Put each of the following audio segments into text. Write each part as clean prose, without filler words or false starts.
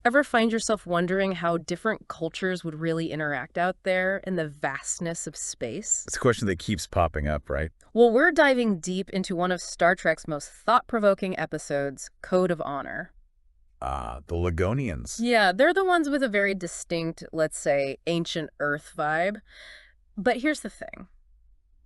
Ever find yourself wondering how different cultures would really interact out there in the vastness of space? It's a question that keeps popping up, right? Well, we're diving deep into one of Star Trek's most thought-provoking episodes, Code of Honor. Ah, the Ligonians. Yeah, they're the ones with a very distinct, let's say, ancient Earth vibe. But here's the thing.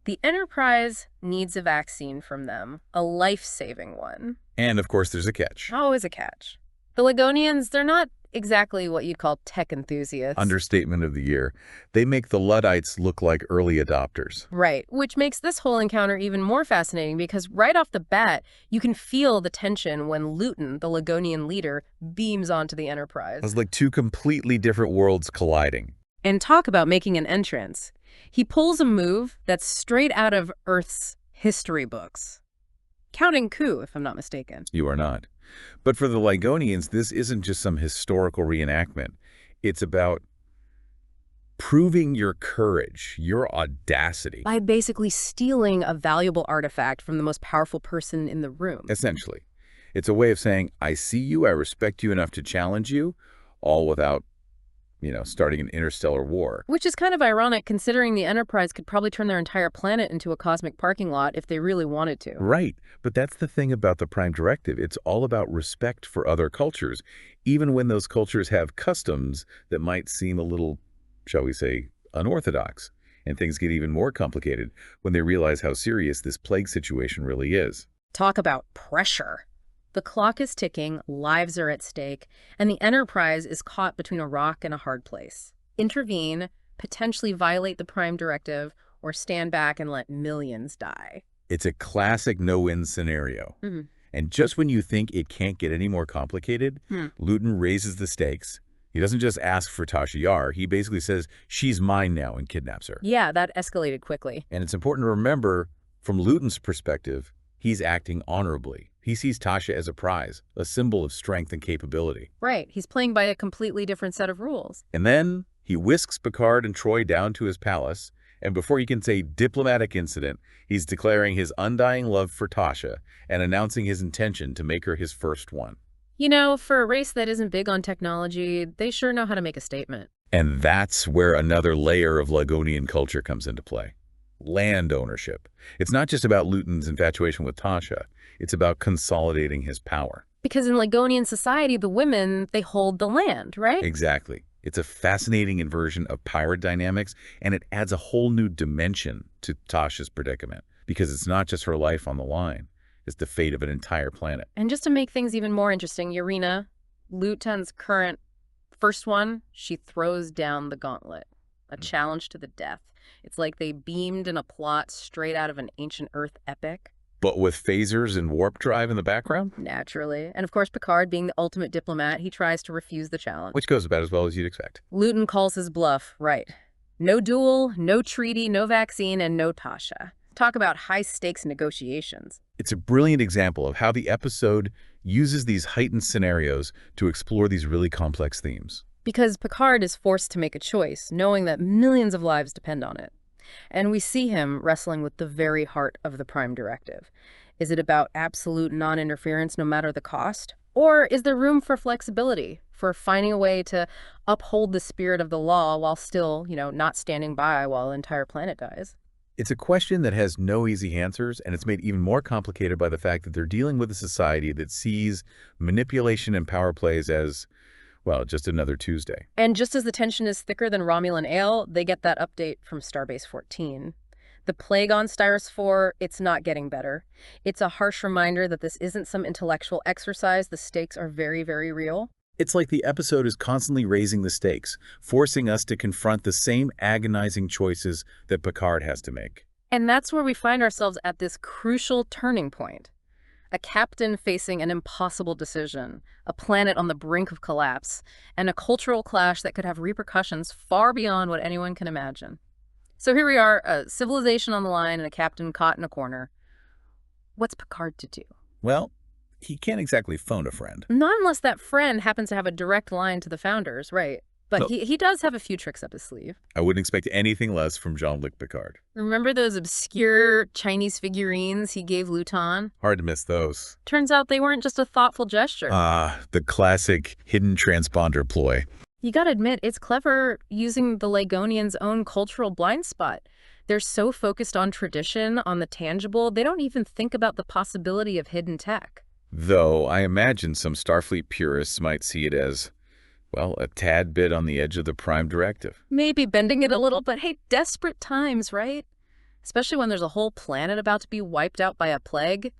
The Enterprise needs a vaccine from them, a life-saving one. And of course, there's a catch. Always a catch. The Ligonians, they're not exactly what you'd call tech enthusiasts. Understatement of the year. They make the Luddites look like early adopters. Right, which makes this whole encounter even more fascinating because right off the bat, you can feel the tension when Luton, the Ligonian leader, beams onto the Enterprise. It's like two completely different worlds colliding. And talk about making an entrance. He pulls a move that's straight out of Earth's history books. Counting coup, if I'm not mistaken. You are not. But for the Ligonians, this isn't just some historical reenactment. It's about proving your courage, your audacity. By basically stealing a valuable artifact from the most powerful person in the room. Essentially. It's a way of saying, I see you, I respect you enough to challenge you, all without, starting an interstellar war. Which is kind of ironic considering the Enterprise could probably turn their entire planet into a cosmic parking lot if they really wanted to. Right. But that's the thing about the Prime Directive. It's all about respect for other cultures, even when those cultures have customs that might seem a little, shall we say, unorthodox. And things get even more complicated when they realize how serious this plague situation really is. Talk about pressure. The clock is ticking, lives are at stake, and the Enterprise is caught between a rock and a hard place. Intervene, potentially violate the Prime Directive, or stand back and let millions die. It's a classic no-win scenario. Mhm. And just when you think it can't get any more complicated, Luton raises the stakes. He doesn't just ask for Tasha Yar. He basically says, she's mine now, and kidnaps her. Yeah, that escalated quickly. And it's important to remember, from Luton's perspective, he's acting honorably. He sees Tasha as a prize, a symbol of strength and capability. Right, he's playing by a completely different set of rules. And then he whisks Picard and Troy down to his palace, and before you can say diplomatic incident, he's declaring his undying love for Tasha and announcing his intention to make her his first one. You know, for a race that isn't big on technology, they sure know how to make a statement. And that's where another layer of Ligonian culture comes into play. Land ownership. It's not just about Luton's infatuation with Tasha. It's about consolidating his power. Because in Ligonian society, the women, they hold the land, right? Exactly. It's a fascinating inversion of power dynamics, and it adds a whole new dimension to Tasha's predicament. Because it's not just her life on the line. It's the fate of an entire planet. And just to make things even more interesting, Urina, Luton's current first one, she throws down the gauntlet. A challenge to the death. It's like they beamed in a plot straight out of an ancient Earth epic. But with phasers and warp drive in the background? Naturally. And of course, Picard, being the ultimate diplomat, he tries to refuse the challenge. Which goes about as well as you'd expect. Luton calls his bluff, right. No duel, no treaty, no vaccine, and no Tasha. Talk about high-stakes negotiations. It's a brilliant example of how the episode uses these heightened scenarios to explore these really complex themes. Because Picard is forced to make a choice, knowing that millions of lives depend on it. And we see him wrestling with the very heart of the Prime Directive. Is it about absolute non-interference no matter the cost? Or is there room for flexibility, for finding a way to uphold the spirit of the law while still, not standing by while an entire planet dies? It's a question that has no easy answers, and it's made even more complicated by the fact that they're dealing with a society that sees manipulation and power plays as, well, just another Tuesday. And just as the tension is thicker than Romulan ale, they get that update from Starbase 14. The plague on Styrus 4, it's not getting better. It's a harsh reminder that this isn't some intellectual exercise. The stakes are very, very real. It's like the episode is constantly raising the stakes, forcing us to confront the same agonizing choices that Picard has to make. And that's where we find ourselves at this crucial turning point. A captain facing an impossible decision, a planet on the brink of collapse, and a cultural clash that could have repercussions far beyond what anyone can imagine. So here we are, a civilization on the line and a captain caught in a corner. What's Picard to do? Well, he can't exactly phone a friend. Not unless that friend happens to have a direct line to the founders, right? But No, he does have a few tricks up his sleeve. I wouldn't expect anything less from Jean-Luc Picard. Remember those obscure Chinese figurines he gave Luton? Hard to miss those. Turns out they weren't just a thoughtful gesture. Ah, the classic hidden transponder ploy. You gotta admit, it's clever using the Ligonians' own cultural blind spot. They're so focused on tradition, on the tangible, they don't even think about the possibility of hidden tech. Though I imagine some Starfleet purists might see it as, well, a tad bit on the edge of the Prime Directive. Maybe bending it a little, but hey, desperate times, right? Especially when there's a whole planet about to be wiped out by a plague.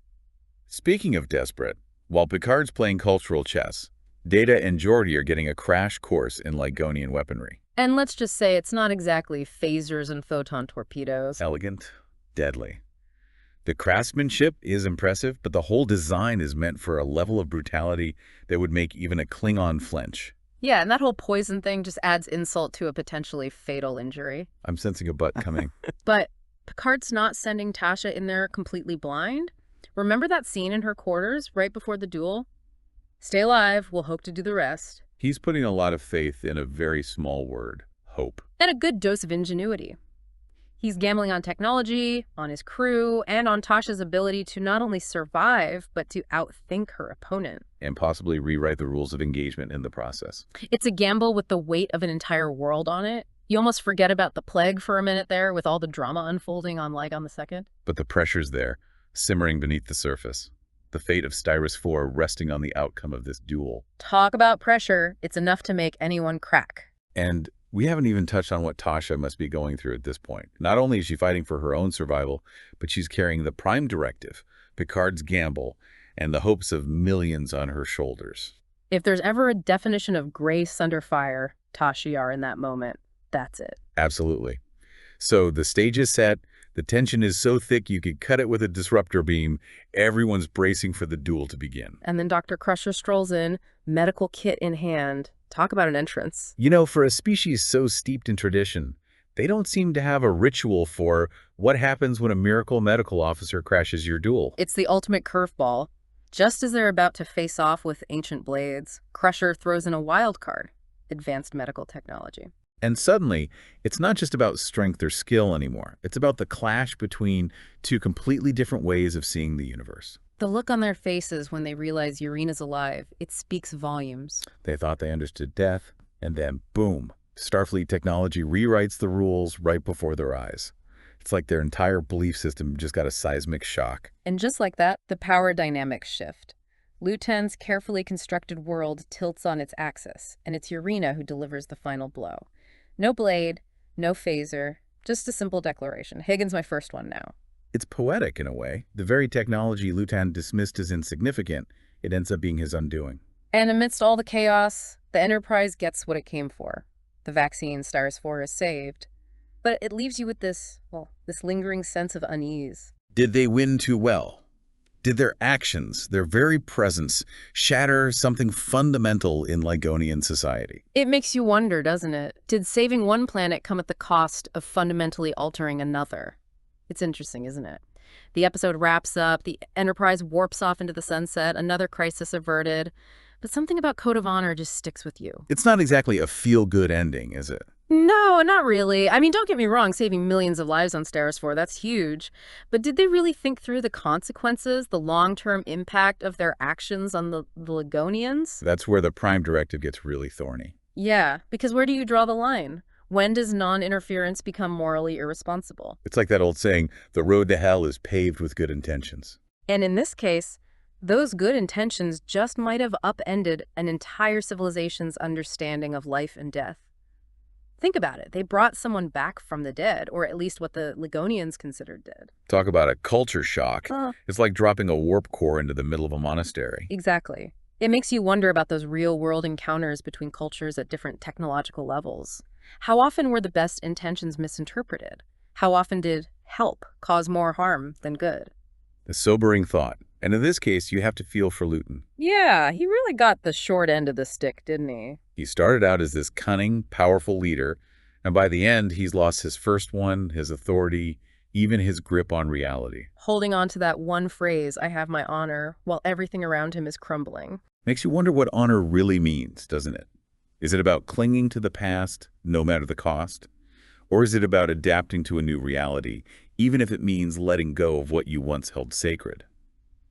Speaking of desperate, while Picard's playing cultural chess, Data and Geordi are getting a crash course in Ligonian weaponry. And let's just say it's not exactly phasers and photon torpedoes. Elegant, deadly. The craftsmanship is impressive, but the whole design is meant for a level of brutality that would make even a Klingon flinch. Yeah, and that whole poison thing just adds insult to a potentially fatal injury. I'm sensing a butt coming. But Picard's not sending Tasha in there completely blind. Remember that scene in her quarters right before the duel? Stay alive, we'll hope to do the rest. He's putting a lot of faith in a very small word, hope. And a good dose of ingenuity. He's gambling on technology, on his crew, and on Tasha's ability to not only survive, but to outthink her opponent. And possibly rewrite the rules of engagement in the process. It's a gamble with the weight of an entire world on it. You almost forget about the plague for a minute there with all the drama unfolding on Ligon Two. But the pressure's there, simmering beneath the surface. The fate of Styrus IV resting on the outcome of this duel. Talk about pressure. It's enough to make anyone crack. And we haven't even touched on what Tasha must be going through at this point. Not only is she fighting for her own survival, but she's carrying the Prime Directive, Picard's gamble, and the hopes of millions on her shoulders. If there's ever a definition of grace under fire, Tasha Yar in that moment, that's it. Absolutely. So the stage is set. The tension is so thick you could cut it with a disruptor beam. Everyone's bracing for the duel to begin. And then Dr. Crusher strolls in, medical kit in hand. Talk about an entrance. You know, for a species so steeped in tradition, they don't seem to have a ritual for what happens when a miracle medical officer crashes your duel. It's the ultimate curveball. Just as they're about to face off with ancient blades, Crusher throws in a wild card, advanced medical technology. And suddenly, it's not just about strength or skill anymore. It's about the clash between two completely different ways of seeing the universe. The look on their faces when they realize Urina's alive, it speaks volumes. They thought they understood death, and then boom, Starfleet technology rewrites the rules right before their eyes. It's like their entire belief system just got a seismic shock. And just like that, the power dynamics shift. Luton's carefully constructed world tilts on its axis, and it's Urina who delivers the final blow. No blade, no phaser, just a simple declaration. Higgins my first one now. It's poetic in a way. The very technology Luton dismissed as insignificant, it ends up being his undoing. And amidst all the chaos, the Enterprise gets what it came for. The vaccine Styrus IV is saved. But it leaves you with this lingering sense of unease. Did they win too well? Did their actions, their very presence, shatter something fundamental in Ligonian society? It makes you wonder, doesn't it? Did saving one planet come at the cost of fundamentally altering another? It's interesting, isn't it? The episode wraps up, the Enterprise warps off into the sunset, another crisis averted. But something about Code of Honor just sticks with you. It's not exactly a feel-good ending, is it? No, not really. I mean, don't get me wrong, saving millions of lives on Styrus IV, that's huge. But did they really think through the consequences, the long-term impact of their actions on the Ligonians? That's where the Prime Directive gets really thorny. Yeah, because where do you draw the line? When does non-interference become morally irresponsible? It's like that old saying, the road to hell is paved with good intentions. And in this case, those good intentions just might have upended an entire civilization's understanding of life and death. Think about it. They brought someone back from the dead, or at least what the Ligonians considered dead. Talk about a culture shock. It's like dropping a warp core into the middle of a monastery. Exactly. It makes you wonder about those real-world encounters between cultures at different technological levels. How often were the best intentions misinterpreted? How often did help cause more harm than good? A sobering thought. And in this case, you have to feel for Luton. Yeah, he really got the short end of the stick, didn't he? He started out as this cunning, powerful leader, and by the end, he's lost his first one, his authority, even his grip on reality. Holding on to that one phrase, I have my honor, while everything around him is crumbling. Makes you wonder what honor really means, doesn't it? Is it about clinging to the past, no matter the cost? Or is it about adapting to a new reality, even if it means letting go of what you once held sacred?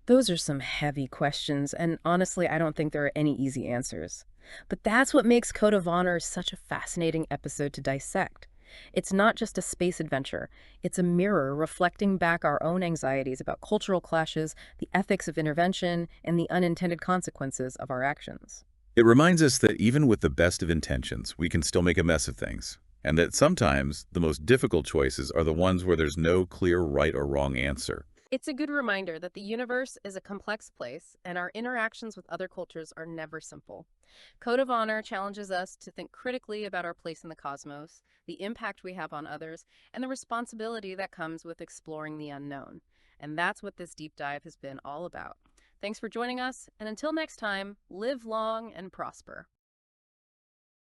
Those are some heavy questions, and honestly, I don't think there are any easy answers. But that's what makes Code of Honor such a fascinating episode to dissect. It's not just a space adventure, it's a mirror reflecting back our own anxieties about cultural clashes, the ethics of intervention, and the unintended consequences of our actions. It reminds us that even with the best of intentions, we can still make a mess of things, and that sometimes the most difficult choices are the ones where there's no clear right or wrong answer. It's a good reminder that the universe is a complex place, and our interactions with other cultures are never simple. Code of Honor challenges us to think critically about our place in the cosmos, the impact we have on others, and the responsibility that comes with exploring the unknown. And that's what this deep dive has been all about. Thanks for joining us, and until next time, live long and prosper.